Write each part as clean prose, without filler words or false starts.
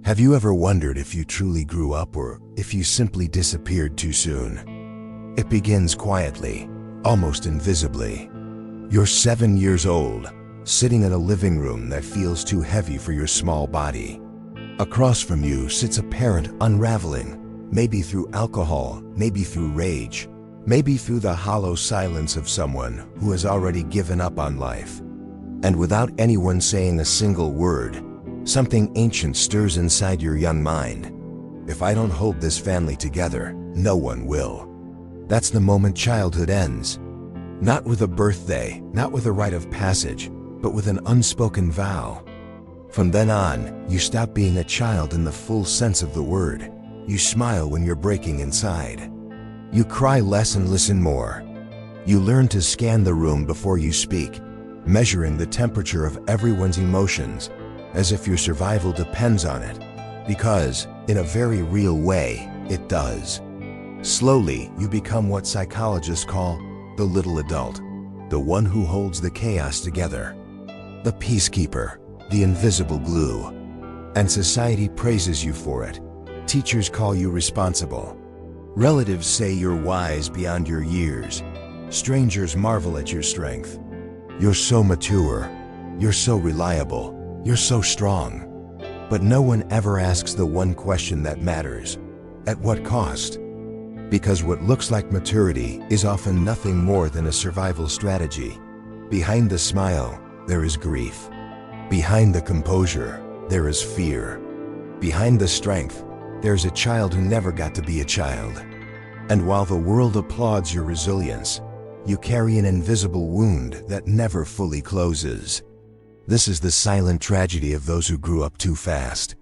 Have you ever wondered if you truly grew up or if you simply disappeared too soon? It begins quietly, almost invisibly. You're 7 years old, sitting in a living room that feels too heavy for your small body. Across from you sits a parent unraveling, maybe through alcohol, maybe through rage, maybe through the hollow silence of someone who has already given up on life. And without anyone saying a single word, something ancient stirs inside your young mind. If I don't hold this family together, no one will. That's the moment childhood ends. Not with a birthday, not with a rite of passage, but with an unspoken vow. From then on, you stop being a child in the full sense of the word. You smile when you're breaking inside. You cry less and listen more. You learn to scan the room before you speak, measuring the temperature of everyone's emotions, as if your survival depends on it. Because, in a very real way, it does. Slowly, you become what psychologists call the little adult, the one who holds the chaos together, the peacekeeper, the invisible glue. And society praises you for it. Teachers call you responsible. Relatives say you're wise beyond your years. Strangers marvel at your strength. You're so mature. You're so reliable. You're so strong. But no one ever asks the one question that matters. At what cost? Because what looks like maturity is often nothing more than a survival strategy. Behind the smile, there is grief. Behind the composure, there is fear. Behind the strength, there's a child who never got to be a child. And while the world applauds your resilience, you carry an invisible wound that never fully closes. This is the silent tragedy of those who grew up too fast.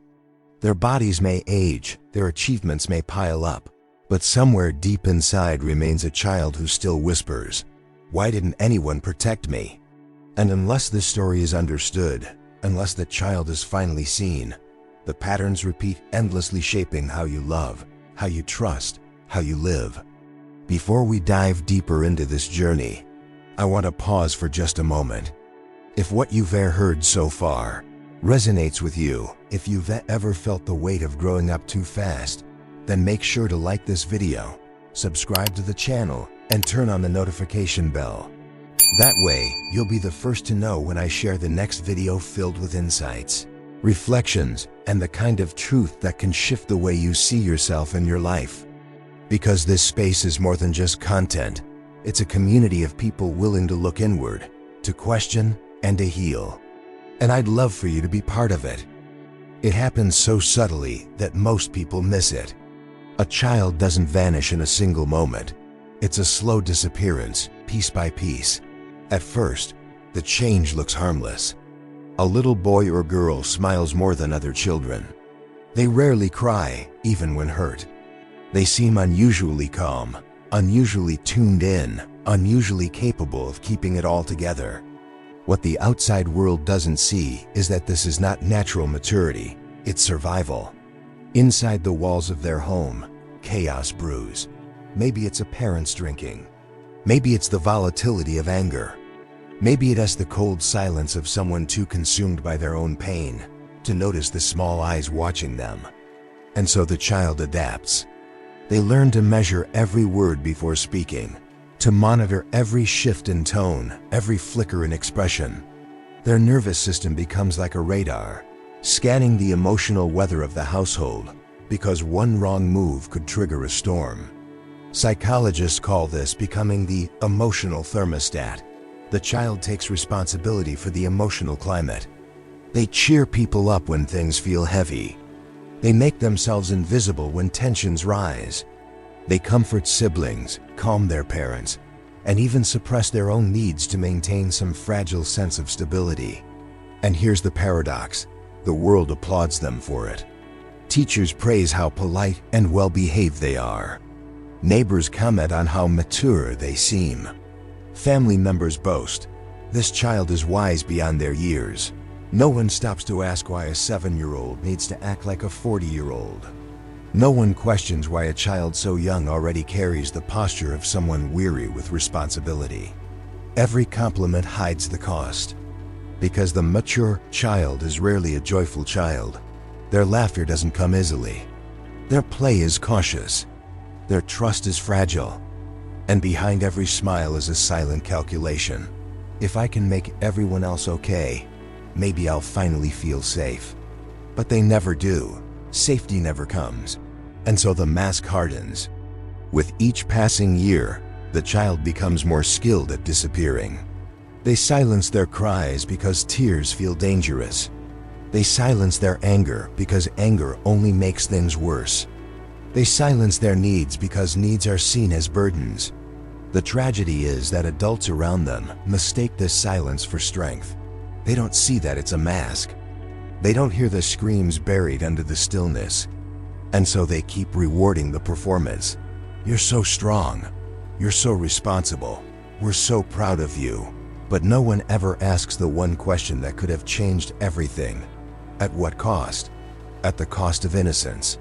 Their bodies may age, their achievements may pile up, but somewhere deep inside remains a child who still whispers, "Why didn't anyone protect me?" And unless this story is understood, unless the child is finally seen, the patterns repeat, endlessly shaping how you love, how you trust, how you live. Before we dive deeper into this journey, I want to pause for just a moment. If what you've heard so far resonates with you, if you've ever felt the weight of growing up too fast, then make sure to like this video, subscribe to the channel, and turn on the notification bell. That way, you'll be the first to know when I share the next video filled with insights, reflections, and the kind of truth that can shift the way you see yourself and your life. Because this space is more than just content. It's a community of people willing to look inward, to question, and to heal. And I'd love for you to be part of it. It happens so subtly that most people miss it. A child doesn't vanish in a single moment. It's a slow disappearance, piece by piece. At first, the change looks harmless. A little boy or girl smiles more than other children. They rarely cry, even when hurt. They seem unusually calm, unusually tuned in, unusually capable of keeping it all together. What the outside world doesn't see is that this is not natural maturity, it's survival. Inside the walls of their home, chaos brews. Maybe it's a parent's drinking. Maybe it's the volatility of anger. Maybe it is the cold silence of someone too consumed by their own pain to notice the small eyes watching them. And so the child adapts. They learn to measure every word before speaking, to monitor every shift in tone, every flicker in expression. Their nervous system becomes like a radar, scanning the emotional weather of the household, because one wrong move could trigger a storm. Psychologists call this becoming the emotional thermostat. The child takes responsibility for the emotional climate. They cheer people up when things feel heavy. They make themselves invisible when tensions rise. They comfort siblings, calm their parents, and even suppress their own needs to maintain some fragile sense of stability. And here's the paradox. The world applauds them for it. Teachers praise how polite and well-behaved they are. Neighbors comment on how mature they seem. Family members boast, "This child is wise beyond their years." No one stops to ask why a 7-year-old needs to act like a 40-year-old. No one questions why a child so young already carries the posture of someone weary with responsibility. Every compliment hides the cost. Because the mature child is rarely a joyful child. Their laughter doesn't come easily. Their play is cautious. Their trust is fragile. And behind every smile is a silent calculation. If I can make everyone else okay, maybe I'll finally feel safe. But they never do. Safety never comes. And so the mask hardens. With each passing year, the child becomes more skilled at disappearing. They silence their cries because tears feel dangerous. They silence their anger because anger only makes things worse. They silence their needs because needs are seen as burdens. The tragedy is that adults around them mistake this silence for strength. They don't see that it's a mask. They don't hear the screams buried under the stillness. And so they keep rewarding the performance. You're so strong. You're so responsible. We're so proud of you. But no one ever asks the one question that could have changed everything. At what cost? At the cost of innocence.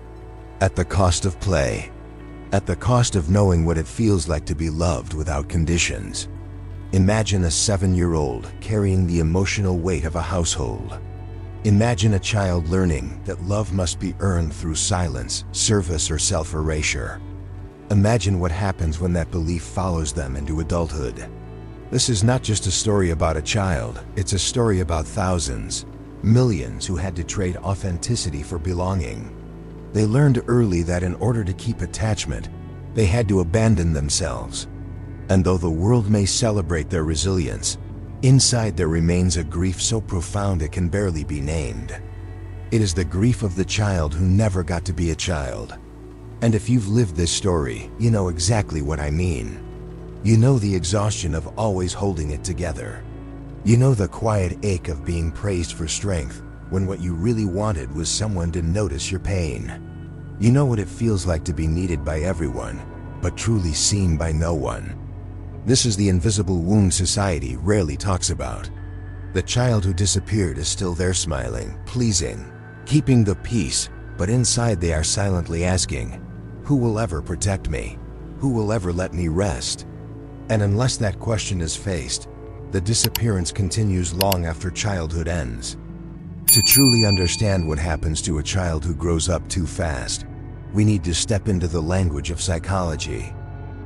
At the cost of play. At the cost of knowing what it feels like to be loved without conditions. Imagine a 7-year-old carrying the emotional weight of a household. Imagine a child learning that love must be earned through silence, service, or self-erasure. Imagine what happens when that belief follows them into adulthood. This is not just a story about a child, it's a story about thousands, millions who had to trade authenticity for belonging. They learned early that in order to keep attachment, they had to abandon themselves. And though the world may celebrate their resilience, inside there remains a grief so profound it can barely be named. It is the grief of the child who never got to be a child. And if you've lived this story, you know exactly what I mean. You know the exhaustion of always holding it together. You know the quiet ache of being praised for strength when what you really wanted was someone to notice your pain. You know what it feels like to be needed by everyone, but truly seen by no one. This is the invisible wound society rarely talks about. The child who disappeared is still there, smiling, pleasing, keeping the peace, but inside they are silently asking, who will ever protect me? Who will ever let me rest? And unless that question is faced, the disappearance continues long after childhood ends. To truly understand what happens to a child who grows up too fast, we need to step into the language of psychology.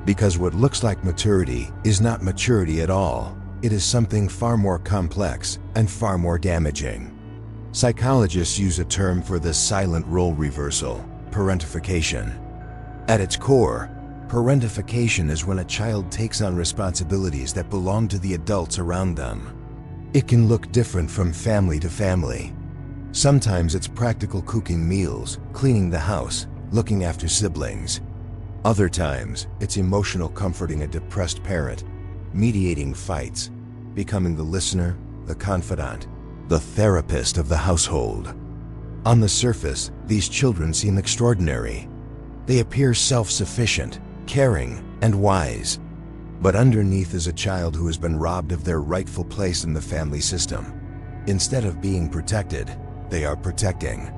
Because what looks like maturity is not maturity at all. It is something far more complex and far more damaging. Psychologists use a term for this silent role reversal, parentification. At its core, parentification is when a child takes on responsibilities that belong to the adults around them. It can look different from family to family. Sometimes it's practical cooking meals, cleaning the house, looking after siblings. Other times, it's emotional comforting a depressed parent, mediating fights, becoming the listener, the confidant, the therapist of the household. On the surface, these children seem extraordinary. They appear self-sufficient, caring, and wise. But underneath is a child who has been robbed of their rightful place in the family system. Instead of being protected, they are protecting.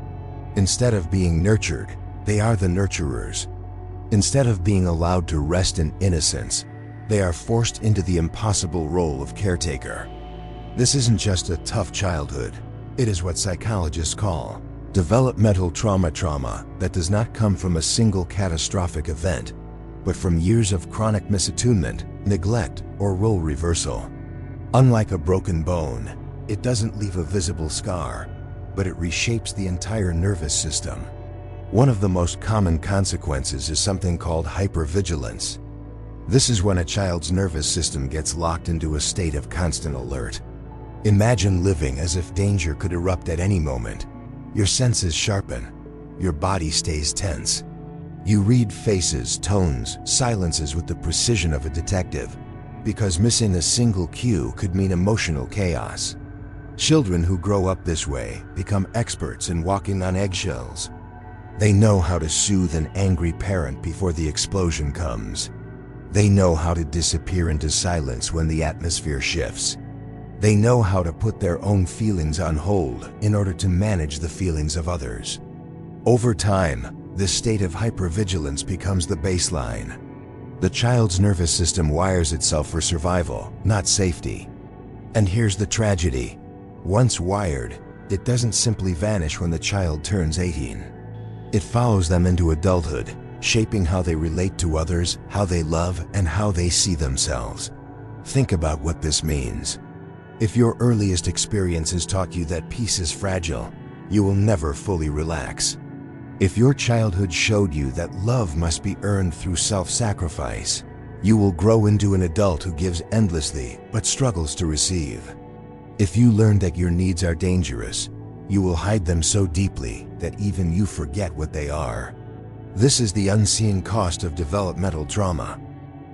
Instead of being nurtured, they are the nurturers. Instead of being allowed to rest in innocence, they are forced into the impossible role of caretaker. This isn't just a tough childhood. It is what psychologists call developmental trauma that does not come from a single catastrophic event, but from years of chronic misattunement, neglect, or role reversal. Unlike a broken bone, it doesn't leave a visible scar, but it reshapes the entire nervous system. One of the most common consequences is something called hypervigilance. This is when a child's nervous system gets locked into a state of constant alert. Imagine living as if danger could erupt at any moment. Your senses sharpen. Your body stays tense. You read faces, tones, silences with the precision of a detective, because missing a single cue could mean emotional chaos. Children who grow up this way become experts in walking on eggshells. They know how to soothe an angry parent before the explosion comes. They know how to disappear into silence when the atmosphere shifts. They know how to put their own feelings on hold in order to manage the feelings of others. Over time, this state of hypervigilance becomes the baseline. The child's nervous system wires itself for survival, not safety. And here's the tragedy. Once wired, it doesn't simply vanish when the child turns 18. It follows them into adulthood, shaping how they relate to others, how they love, and how they see themselves. Think about what this means. If your earliest experiences taught you that peace is fragile, you will never fully relax. If your childhood showed you that love must be earned through self-sacrifice, you will grow into an adult who gives endlessly but struggles to receive. If you learned that your needs are dangerous, you will hide them so deeply that even you forget what they are. This is the unseen cost of developmental trauma.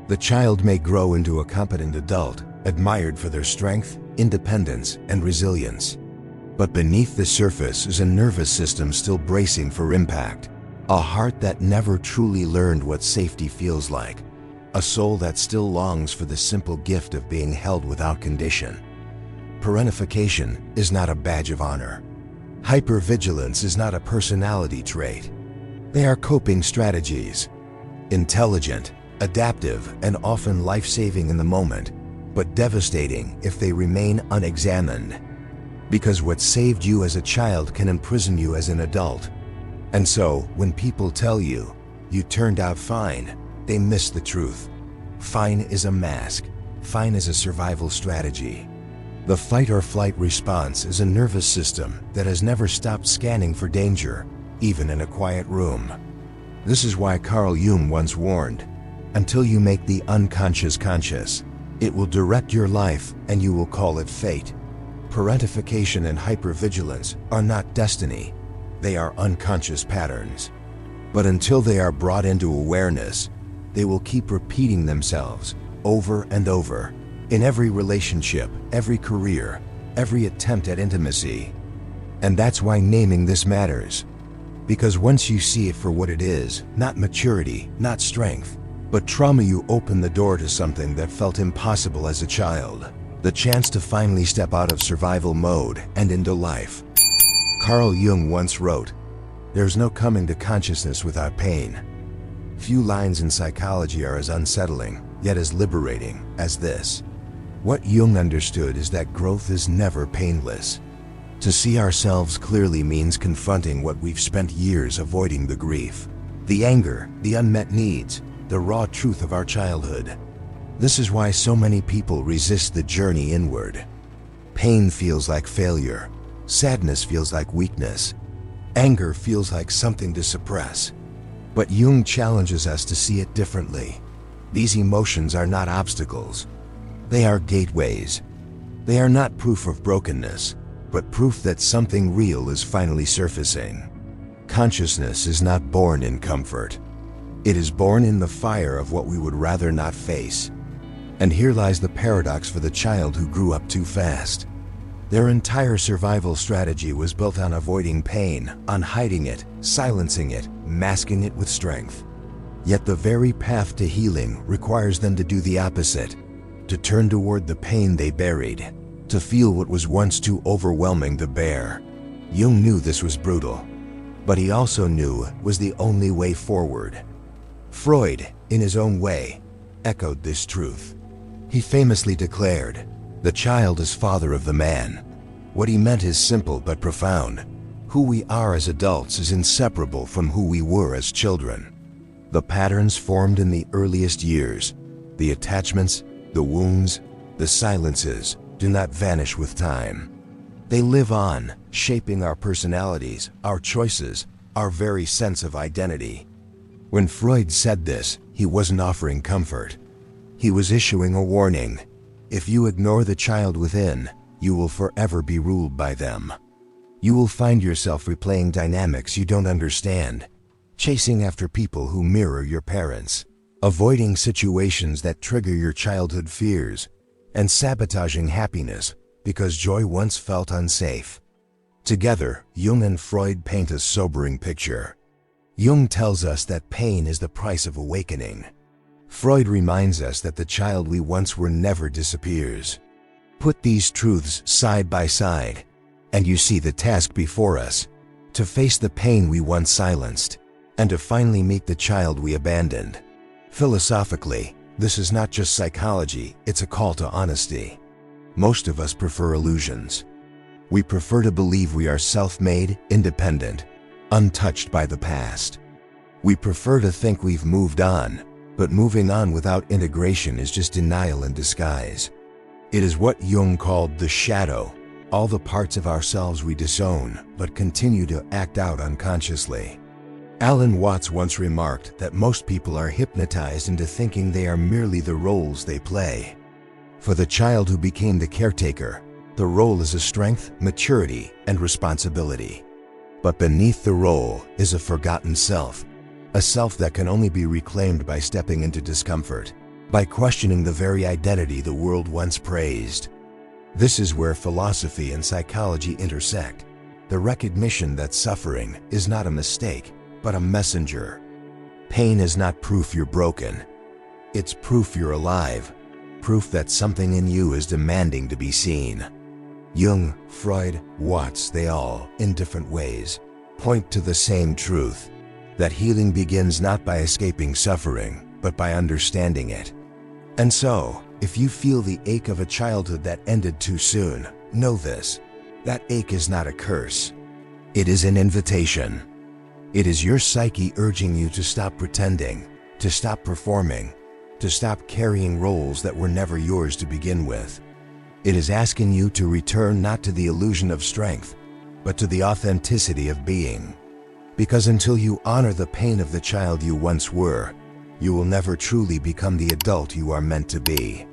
The child may grow into a competent adult, admired for their strength, independence, and resilience. But beneath the surface is a nervous system still bracing for impact, a heart that never truly learned what safety feels like, a soul that still longs for the simple gift of being held without condition. Parentification is not a badge of honor. Hypervigilance is not a personality trait. They are coping strategies. Intelligent, adaptive, and often life-saving in the moment, but devastating if they remain unexamined. Because what saved you as a child can imprison you as an adult. And so, when people tell you, you turned out fine, they miss the truth. Fine is a mask. Fine is a survival strategy. The fight or flight response is a nervous system that has never stopped scanning for danger, even in a quiet room. This is why Carl Jung once warned, until you make the unconscious conscious, it will direct your life and you will call it fate. Parentification and hypervigilance are not destiny. They are unconscious patterns. But until they are brought into awareness, they will keep repeating themselves over and over in every relationship, every career, every attempt at intimacy. And that's why naming this matters. Because once you see it for what it is, not maturity, not strength, but trauma, you open the door to something that felt impossible as a child. The chance to finally step out of survival mode and into life. Carl Jung once wrote, "There's no coming to consciousness without pain." Few lines in psychology are as unsettling, yet as liberating, as this. What Jung understood is that growth is never painless. To see ourselves clearly means confronting what we've spent years avoiding: the grief, the anger, the unmet needs, the raw truth of our childhood. This is why so many people resist the journey inward. Pain feels like failure. Sadness feels like weakness. Anger feels like something to suppress. But Jung challenges us to see it differently. These emotions are not obstacles. They are gateways. They are not proof of brokenness, but proof that something real is finally surfacing. Consciousness is not born in comfort. It is born in the fire of what we would rather not face. And here lies the paradox for the child who grew up too fast. Their entire survival strategy was built on avoiding pain, on hiding it, silencing it, masking it with strength. Yet the very path to healing requires them to do the opposite, to turn toward the pain they buried, to feel what was once too overwhelming to bear. Jung knew this was brutal, but he also knew it was the only way forward. Freud, in his own way, echoed this truth. He famously declared, "The child is father of the man." What he meant is simple but profound. Who we are as adults is inseparable from who we were as children. The patterns formed in the earliest years, the attachments, the wounds, the silences, do not vanish with time. They live on, shaping our personalities, our choices, our very sense of identity. When Freud said this, he wasn't offering comfort. He was issuing a warning. If you ignore the child within, you will forever be ruled by them. You will find yourself replaying dynamics you don't understand, chasing after people who mirror your parents, avoiding situations that trigger your childhood fears, and sabotaging happiness because joy once felt unsafe. Together, Jung and Freud paint a sobering picture. Jung tells us that pain is the price of awakening. Freud reminds us that the child we once were never disappears. Put these truths side by side, and you see the task before us: to face the pain we once silenced, and to finally meet the child we abandoned. Philosophically, this is not just psychology, it's a call to honesty. Most of us prefer illusions. We prefer to believe we are self-made, independent, untouched by the past. We prefer to think we've moved on, but moving on without integration is just denial in disguise. It is what Jung called the shadow, all the parts of ourselves we disown but continue to act out unconsciously. Alan Watts once remarked that most people are hypnotized into thinking they are merely the roles they play. For the child who became the caretaker, the role is a strength, maturity, and responsibility. But beneath the role is a forgotten self, a self that can only be reclaimed by stepping into discomfort, by questioning the very identity the world once praised. This is where philosophy and psychology intersect, the recognition that suffering is not a mistake, but a messenger. Pain is not proof you're broken. It's proof you're alive, proof that something in you is demanding to be seen. Jung, Freud, Watts, they all, in different ways, point to the same truth, that healing begins not by escaping suffering, but by understanding it. And so, if you feel the ache of a childhood that ended too soon, know this: that ache is not a curse. It is an invitation. It is your psyche urging you to stop pretending, to stop performing, to stop carrying roles that were never yours to begin with. It is asking you to return not to the illusion of strength, but to the authenticity of being. Because until you honor the pain of the child you once were, you will never truly become the adult you are meant to be.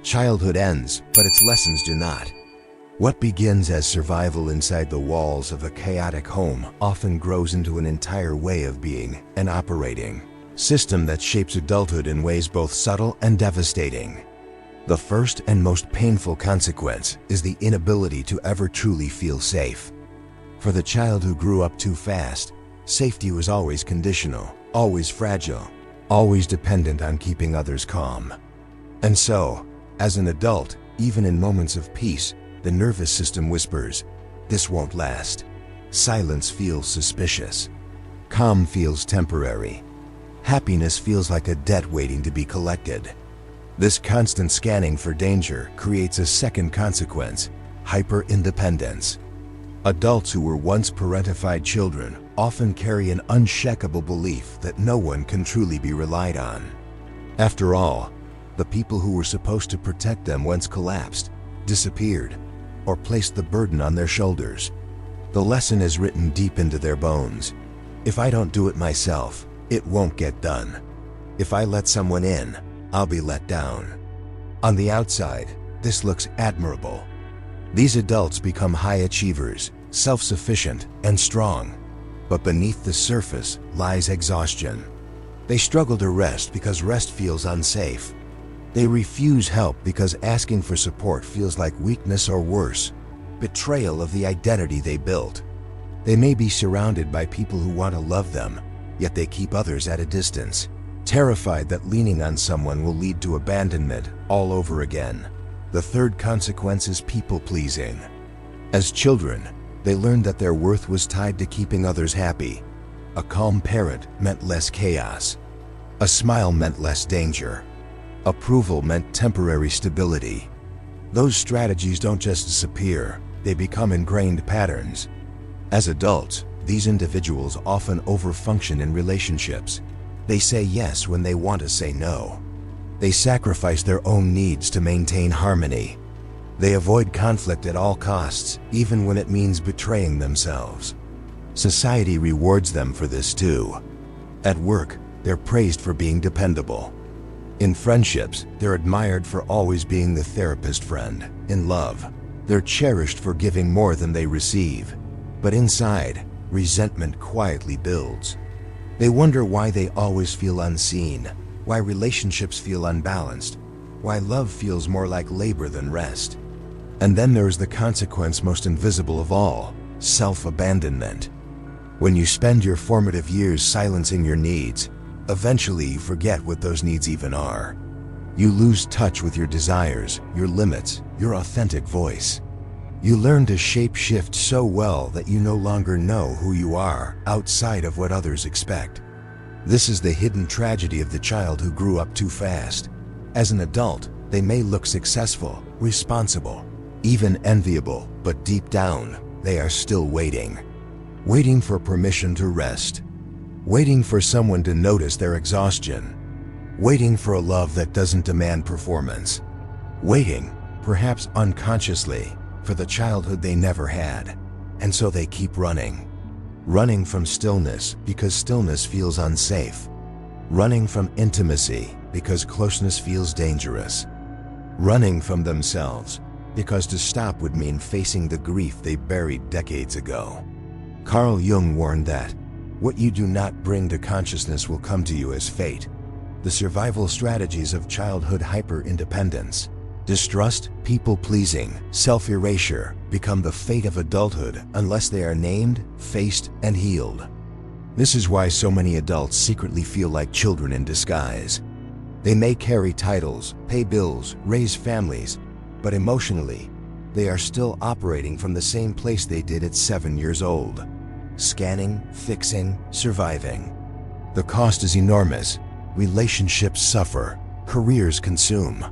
Childhood ends, but its lessons do not. What begins as survival inside the walls of a chaotic home often grows into an entire way of being and operating, system that shapes adulthood in ways both subtle and devastating. The first and most painful consequence is the inability to ever truly feel safe. For the child who grew up too fast, safety was always conditional, always fragile, always dependent on keeping others calm. And so, as an adult, even in moments of peace, the nervous system whispers, "This won't last." Silence feels suspicious. Calm feels temporary. Happiness feels like a debt waiting to be collected. This constant scanning for danger creates a second consequence: hyper-independence. Adults who were once parentified children often carry an unshakable belief that no one can truly be relied on. After all, the people who were supposed to protect them once collapsed, disappeared, or placed the burden on their shoulders. The lesson is written deep into their bones. If I don't do it myself, it won't get done. If I let someone in, I'll be let down. On the outside, this looks admirable. These adults become high achievers, self-sufficient, and strong. But beneath the surface lies exhaustion. They struggle to rest because rest feels unsafe. They refuse help because asking for support feels like weakness or worse, betrayal of the identity they built. They may be surrounded by people who want to love them, yet they keep others at a distance, terrified that leaning on someone will lead to abandonment all over again. The third consequence is people-pleasing. As children, they learned that their worth was tied to keeping others happy. A calm parent meant less chaos. A smile meant less danger. Approval meant temporary stability. Those strategies don't just disappear, they become ingrained patterns. As adults, these individuals often overfunction in relationships. They say yes when they want to say no. They sacrifice their own needs to maintain harmony. They avoid conflict at all costs, even when it means betraying themselves. Society rewards them for this too. At work, they're praised for being dependable. In friendships, they're admired for always being the therapist friend. In love, they're cherished for giving more than they receive. But inside, resentment quietly builds. They wonder why they always feel unseen, why relationships feel unbalanced, why love feels more like labor than rest. And then there is the consequence most invisible of all: self-abandonment. When you spend your formative years silencing your needs, eventually you forget what those needs even are. You lose touch with your desires, your limits, your authentic voice. You learn to shape-shift so well that you no longer know who you are outside of what others expect. This is the hidden tragedy of the child who grew up too fast. As an adult, they may look successful, responsible, even enviable, but deep down, they are still waiting. Waiting for permission to rest. Waiting for someone to notice their exhaustion. Waiting for a love that doesn't demand performance. Waiting, perhaps unconsciously, for the childhood they never had. And so they keep running. Running from stillness because stillness feels unsafe. Running from intimacy because closeness feels dangerous. Running from themselves because to stop would mean facing the grief they buried decades ago. Carl Jung warned that what you do not bring to consciousness will come to you as fate. The survival strategies of childhood hyper-independence, distrust, people-pleasing, self-erasure become the fate of adulthood unless they are named, faced, and healed. This is why so many adults secretly feel like children in disguise. They may carry titles, pay bills, raise families, but emotionally, they are still operating from the same place they did at 7 years old. Scanning, fixing, surviving. The cost is enormous. Relationships suffer, careers consume,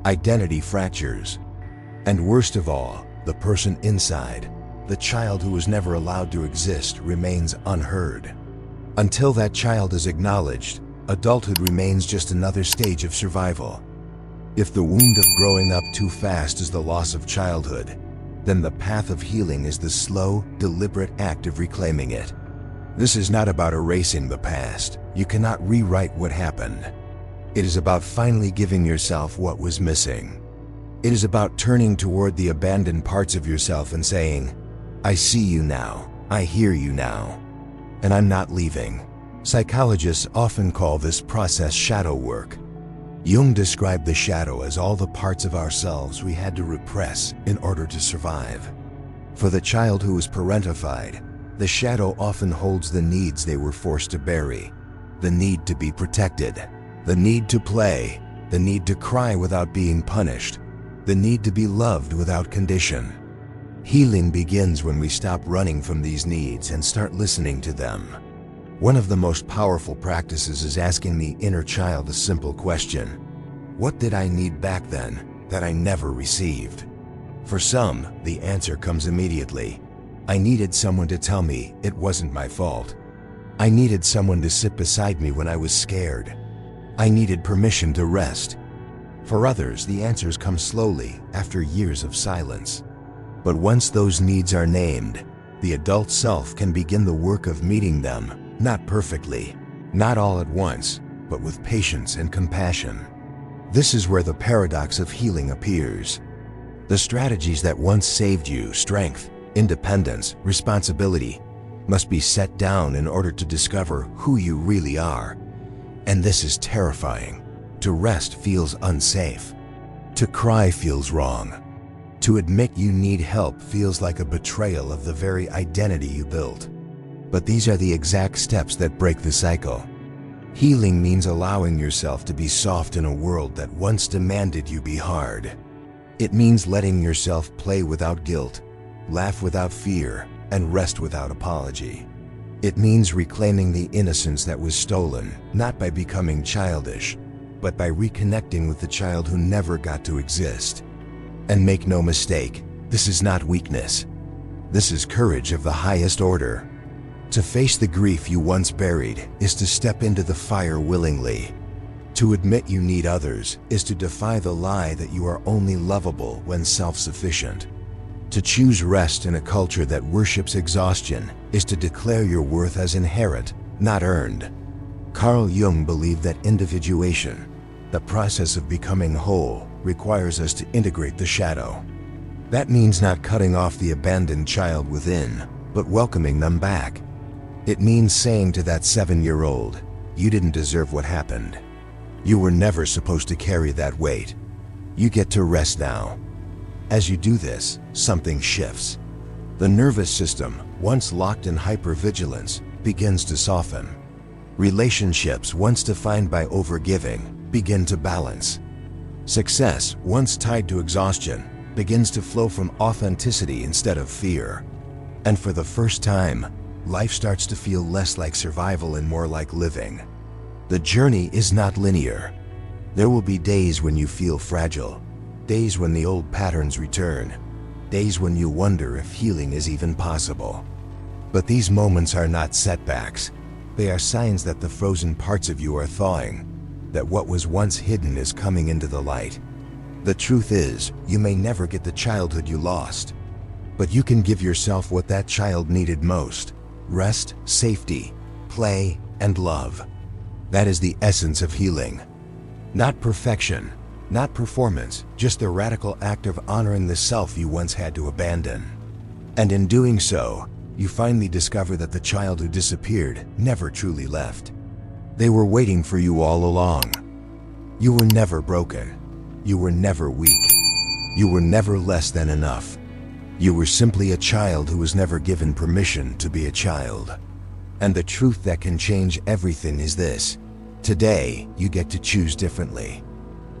identity fractures. And worst of all, the person inside, the child who was never allowed to exist, remains unheard. Until that child is acknowledged, adulthood remains just another stage of survival. If the wound of growing up too fast is the loss of childhood, then the path of healing is the slow, deliberate act of reclaiming it. This is not about erasing the past. You cannot rewrite what happened. It is about finally giving yourself what was missing. It is about turning toward the abandoned parts of yourself and saying, I see you now, I hear you now, and I'm not leaving. Psychologists often call this process shadow work. Jung described the shadow as all the parts of ourselves we had to repress in order to survive. For the child who is parentified, the shadow often holds the needs they were forced to bury. The need to be protected, the need to play, the need to cry without being punished, the need to be loved without condition. Healing begins when we stop running from these needs and start listening to them. One of the most powerful practices is asking the inner child a simple question. What did I need back then that I never received? For some, the answer comes immediately. I needed someone to tell me it wasn't my fault. I needed someone to sit beside me when I was scared. I needed permission to rest. For others, the answers come slowly after years of silence. But once those needs are named, the adult self can begin the work of meeting them. Not perfectly, not all at once, but with patience and compassion. This is where the paradox of healing appears. The strategies that once saved you strength, independence, responsibility must be set down in order to discover who you really are. And this is terrifying. To rest feels unsafe. To cry feels wrong. To admit you need help feels like a betrayal of the very identity you built. But these are the exact steps that break the cycle. Healing means allowing yourself to be soft in a world that once demanded you be hard. It means letting yourself play without guilt, laugh without fear, and rest without apology. It means reclaiming the innocence that was stolen, not by becoming childish, but by reconnecting with the child who never got to exist. And make no mistake, this is not weakness. This is courage of the highest order. To face the grief you once buried is to step into the fire willingly. To admit you need others is to defy the lie that you are only lovable when self-sufficient. To choose rest in a culture that worships exhaustion is to declare your worth as inherent, not earned. Carl Jung believed that individuation, the process of becoming whole, requires us to integrate the shadow. That means not cutting off the abandoned child within, but welcoming them back. It means saying to that 7-year-old, you didn't deserve what happened. You were never supposed to carry that weight. You get to rest now. As you do this, something shifts. The nervous system, once locked in hypervigilance, begins to soften. Relationships, once defined by overgiving, begin to balance. Success, once tied to exhaustion, begins to flow from authenticity instead of fear. And for the first time, life starts to feel less like survival and more like living. The journey is not linear. There will be days when you feel fragile, days when the old patterns return, days when you wonder if healing is even possible. But these moments are not setbacks. They are signs that the frozen parts of you are thawing, that what was once hidden is coming into the light. The truth is, you may never get the childhood you lost, but you can give yourself what that child needed most: rest, safety, play, and love. That is the essence of healing. Not perfection, not performance, just the radical act of honoring the self you once had to abandon. And in doing so, you finally discover that the child who disappeared never truly left. They were waiting for you all along. You were never broken. You were never weak. You were never less than enough. You were simply a child who was never given permission to be a child. And the truth that can change everything is this: today, you get to choose differently.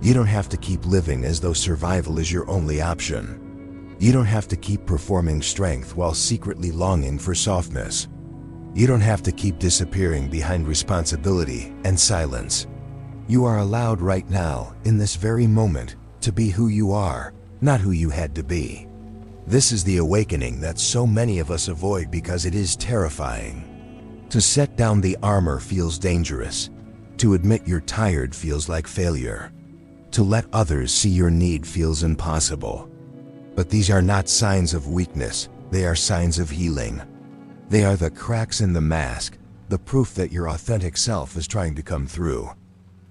You don't have to keep living as though survival is your only option. You don't have to keep performing strength while secretly longing for softness. You don't have to keep disappearing behind responsibility and silence. You are allowed right now, in this very moment, to be who you are, not who you had to be. This is the awakening that so many of us avoid because it is terrifying. To set down the armor feels dangerous. To admit you're tired feels like failure. To let others see your need feels impossible. But these are not signs of weakness, they are signs of healing. They are the cracks in the mask, the proof that your authentic self is trying to come through.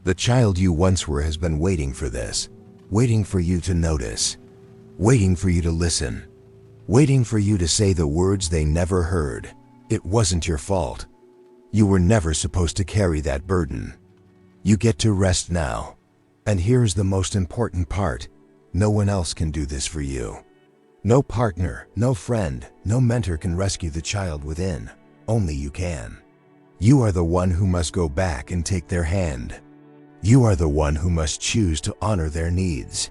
The child you once were has been waiting for this, waiting for you to notice, waiting for you to listen, waiting for you to say the words they never heard. It wasn't your fault. You were never supposed to carry that burden. You get to rest now. And here's the most important part: no one else can do this for you. No partner, no friend, no mentor can rescue the child within. Only you can. You are the one who must go back and take their hand. You are the one who must choose to honor their needs.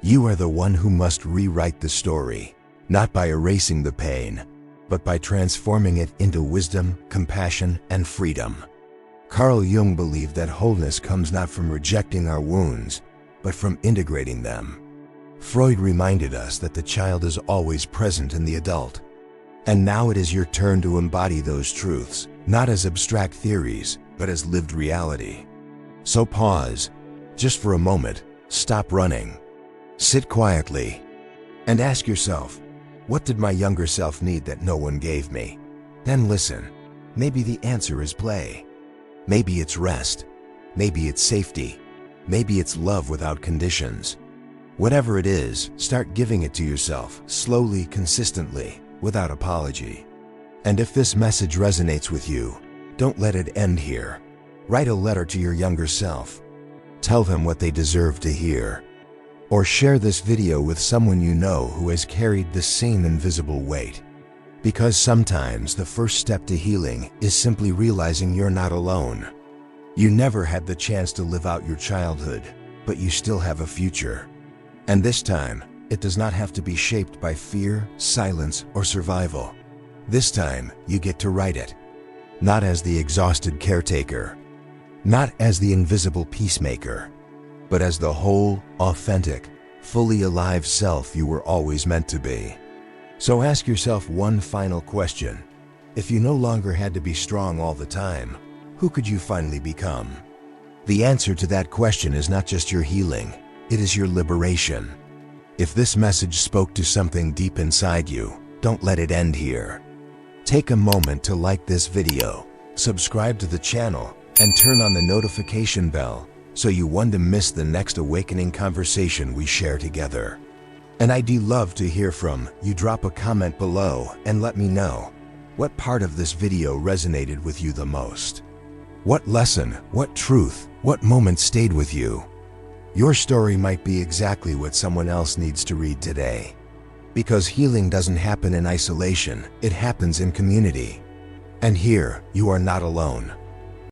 You are the one who must rewrite the story, not by erasing the pain, but by transforming it into wisdom, compassion, and freedom. Carl Jung believed that wholeness comes not from rejecting our wounds, but from integrating them. Freud reminded us that the child is always present in the adult. And now it is your turn to embody those truths, not as abstract theories, but as lived reality. So pause, just for a moment, stop running. Sit quietly, and ask yourself, what did my younger self need that no one gave me? Then listen. Maybe the answer is play. Maybe it's rest. Maybe it's safety. Maybe it's love without conditions. Whatever it is, start giving it to yourself, slowly, consistently, without apology. And if this message resonates with you, don't let it end here. Write a letter to your younger self. Tell them what they deserve to hear. Or share this video with someone you know who has carried the same invisible weight. Because sometimes the first step to healing is simply realizing you're not alone. You never had the chance to live out your childhood, but you still have a future. And this time, it does not have to be shaped by fear, silence, or survival. This time, you get to write it. Not as the exhausted caretaker, not as the invisible peacemaker, but as the whole, authentic, fully alive self you were always meant to be. So ask yourself one final question. If you no longer had to be strong all the time, who could you finally become? The answer to that question is not just your healing, it is your liberation. If this message spoke to something deep inside you, don't let it end here. Take a moment to like this video, subscribe to the channel, and turn on the notification bell so you won't miss the next awakening conversation we share together. And I'd love to hear from you. Drop a comment below and let me know what part of this video resonated with you the most. What lesson, what truth, what moment stayed with you? Your story might be exactly what someone else needs to read today. Because healing doesn't happen in isolation, it happens in community. And here, you are not alone.